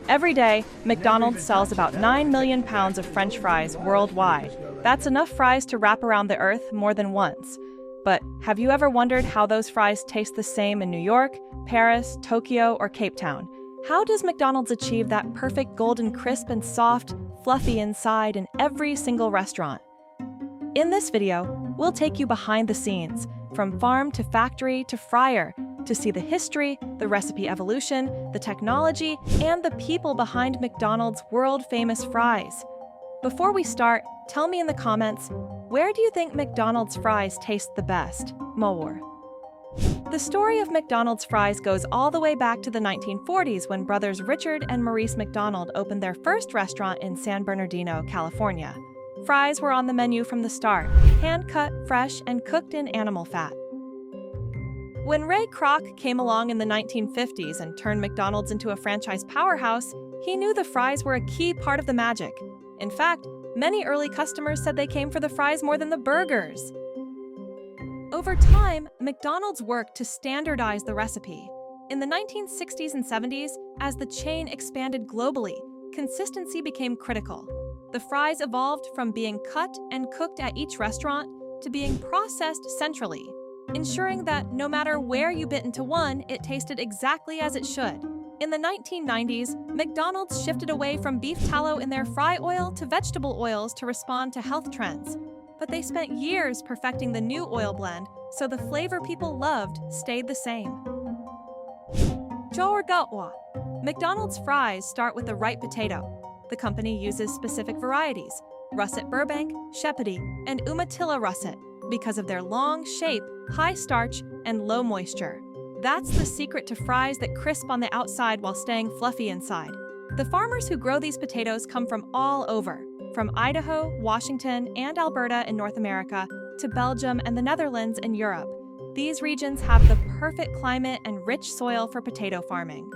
Every day, McDonald's sells about 9 million pounds of French fries worldwide. That's enough fries to wrap around the earth more than once. But have you ever wondered how those fries taste the same in New York, Paris, Tokyo, or Cape Town? How does McDonald's achieve that perfect golden crisp and soft, fluffy inside in every single restaurant? In this video, we'll take you behind the scenes, from farm to factory to fryer, to see the history, the recipe evolution, the technology, and the people behind McDonald's world-famous fries. Before we start, tell me in the comments, where do you think McDonald's fries taste the best? More. The story of McDonald's fries goes all the way back to the 1940s when brothers Richard and Maurice McDonald opened their first restaurant in San Bernardino, California. Fries were on the menu from the start, hand-cut, fresh, and cooked in animal fat. When Ray Kroc came along in the 1950s and turned McDonald's into a franchise powerhouse, he knew the fries were a key part of the magic. In fact, many early customers said they came for the fries more than the burgers. Over time, McDonald's worked to standardize the recipe. In the 1960s and 70s, as the chain expanded globally, consistency became critical. The fries evolved from being cut and cooked at each restaurant to being processed centrally, ensuring that no matter where you bit into one, it tasted exactly as it should. In the 1990s, McDonald's shifted away from beef tallow in their fry oil to vegetable oils to respond to health trends. But they spent years perfecting the new oil blend, so the flavor people loved stayed the same. McDonald's fries start with the right potato. The company uses specific varieties, Russet Burbank, Shepody, and Umatilla Russet, because of their long shape, high starch, and low moisture. That's the secret to fries that crisp on the outside while staying fluffy inside. The farmers who grow these potatoes come from all over, from Idaho, Washington, and Alberta in North America to Belgium and the Netherlands in Europe. These regions have the perfect climate and rich soil for potato farming.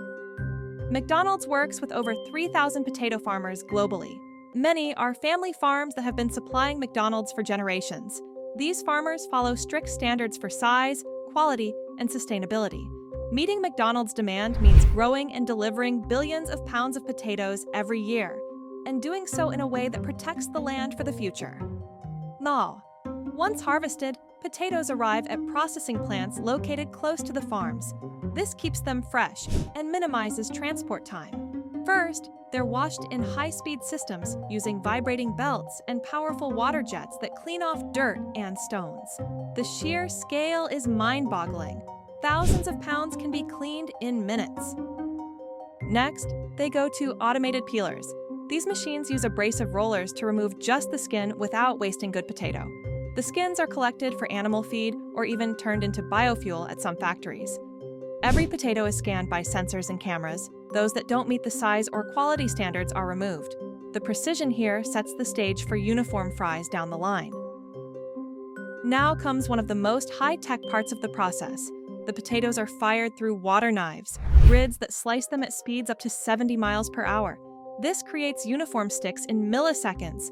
McDonald's works with over 3,000 potato farmers globally. Many are family farms that have been supplying McDonald's for generations. These farmers follow strict standards for size, quality, and sustainability. Meeting McDonald's demand means growing and delivering billions of pounds of potatoes every year, and doing so in a way that protects the land for the future. Now, once harvested, potatoes arrive at processing plants located close to the farms. This keeps them fresh and minimizes transport time. First, they're washed in high-speed systems using vibrating belts and powerful water jets that clean off dirt and stones. The sheer scale is mind-boggling. Thousands of pounds can be cleaned in minutes. Next, they go to automated peelers. These machines use abrasive rollers to remove just the skin without wasting good potato. The skins are collected for animal feed or even turned into biofuel at some factories. Every potato is scanned by sensors and cameras. Those that don't meet the size or quality standards are removed. The precision here sets the stage for uniform fries down the line. Now comes one of the most high-tech parts of the process. The potatoes are fired through water knives, grids that slice them at speeds up to 70 miles per hour. This creates uniform sticks in milliseconds.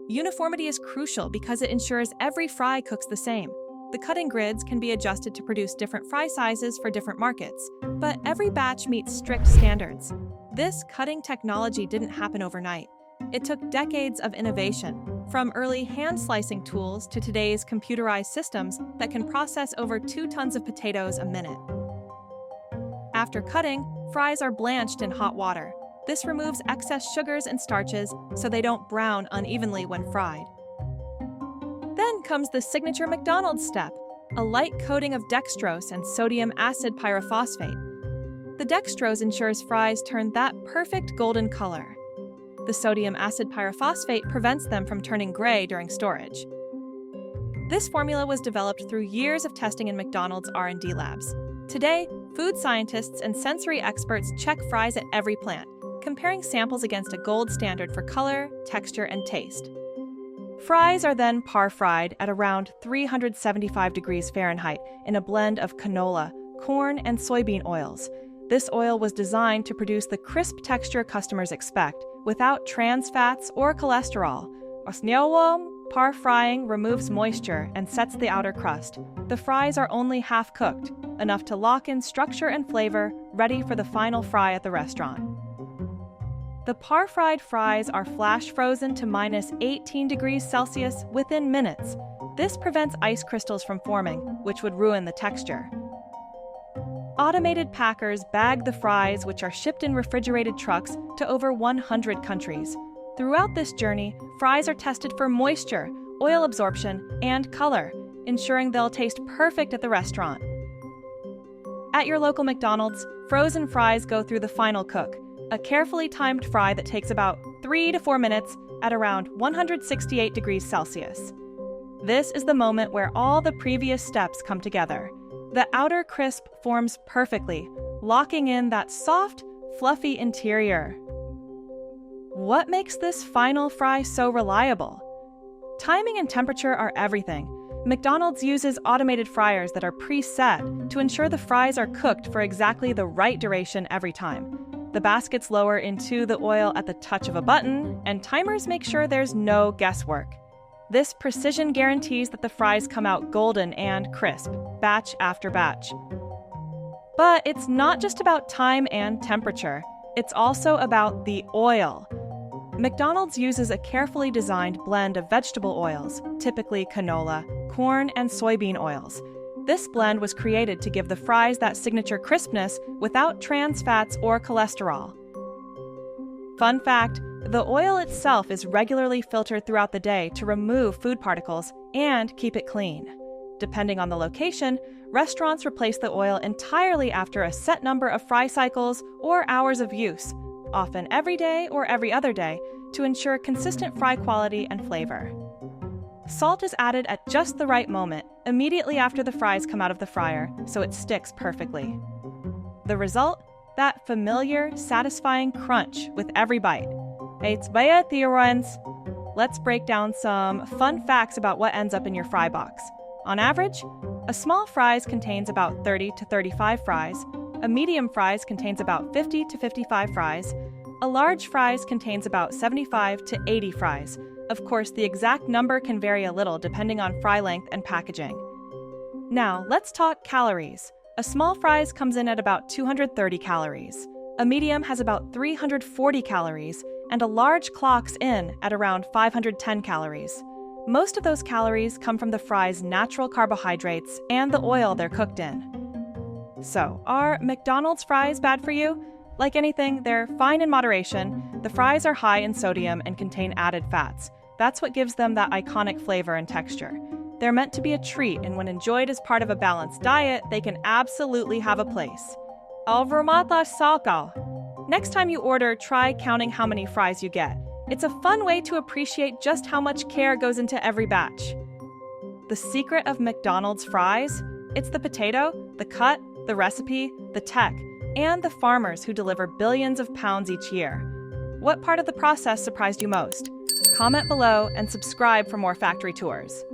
Uniformity is crucial because it ensures every fry cooks the same. The cutting grids can be adjusted to produce different fry sizes for different markets, but every batch meets strict standards. This cutting technology didn't happen overnight. It took decades of innovation, from early hand-slicing tools to today's computerized systems that can process over 2 tons of potatoes a minute. After cutting, fries are blanched in hot water. This removes excess sugars and starches so they don't brown unevenly when fried. Then comes the signature McDonald's step, a light coating of dextrose and sodium acid pyrophosphate. The dextrose ensures fries turn that perfect golden color. The sodium acid pyrophosphate prevents them from turning gray during storage. This formula was developed through years of testing in McDonald's R&D labs. Today, food scientists and sensory experts check fries at every plant, comparing samples against a gold standard for color, texture, and taste. Fries are then par-fried at around 375 degrees Fahrenheit in a blend of canola, corn, and soybean oils. This oil was designed to produce the crisp texture customers expect, without trans fats or cholesterol. Par frying removes moisture and sets the outer crust. The fries are only half cooked, enough to lock in structure and flavor, ready for the final fry at the restaurant. The par-fried fries are flash frozen to minus 18 degrees Celsius within minutes. This prevents ice crystals from forming, which would ruin the texture. Automated packers bag the fries, which are shipped in refrigerated trucks to over 100 countries. Throughout this journey, fries are tested for moisture, oil absorption, and color, ensuring they'll taste perfect at the restaurant. At your local McDonald's, frozen fries go through the final cook, a carefully timed fry that takes about 3 to 4 minutes at around 168 degrees Celsius. This is the moment where all the previous steps come together. The outer crisp forms perfectly, locking in that soft, fluffy interior. What makes this final fry so reliable? Timing and temperature are everything. McDonald's uses automated fryers that are preset to ensure the fries are cooked for exactly the right duration every time. The baskets lower into the oil at the touch of a button, and timers make sure there's no guesswork. This precision guarantees that the fries come out golden and crisp, batch after batch. But it's not just about time and temperature. It's also about the oil. McDonald's uses a carefully designed blend of vegetable oils, typically canola, corn, and soybean oils. This blend was created to give the fries that signature crispness without trans fats or cholesterol. Fun fact, the oil itself is regularly filtered throughout the day to remove food particles and keep it clean. Depending on the location, restaurants replace the oil entirely after a set number of fry cycles or hours of use, often every day or every other day, to ensure consistent fry quality and flavor. Salt is added at just the right moment, immediately after the fries come out of the fryer, so it sticks perfectly. The result? That familiar, satisfying crunch with every bite. It's baya theorons. Let's break down some fun facts about what ends up in your fry box. On average, a small fries contains about 30 to 35 fries, a medium fries contains about 50 to 55 fries, a large fries contains about 75 to 80 fries. Of course, the exact number can vary a little depending on fry length and packaging. Now, let's talk calories. A small fries comes in at about 230 calories. A medium has about 340 calories, and a large clocks in at around 510 calories. Most of those calories come from the fries' natural carbohydrates and the oil they're cooked in. So, are McDonald's fries bad for you? Like anything, they're fine in moderation. The fries are high in sodium and contain added fats. That's what gives them that iconic flavor and texture. They're meant to be a treat, and when enjoyed as part of a balanced diet, they can absolutely have a place. Next time you order, try counting how many fries you get. It's a fun way to appreciate just how much care goes into every batch. The secret of McDonald's fries? It's the potato, the cut, the recipe, the tech, and the farmers who deliver billions of pounds each year. What part of the process surprised you most? Comment below and subscribe for more factory tours.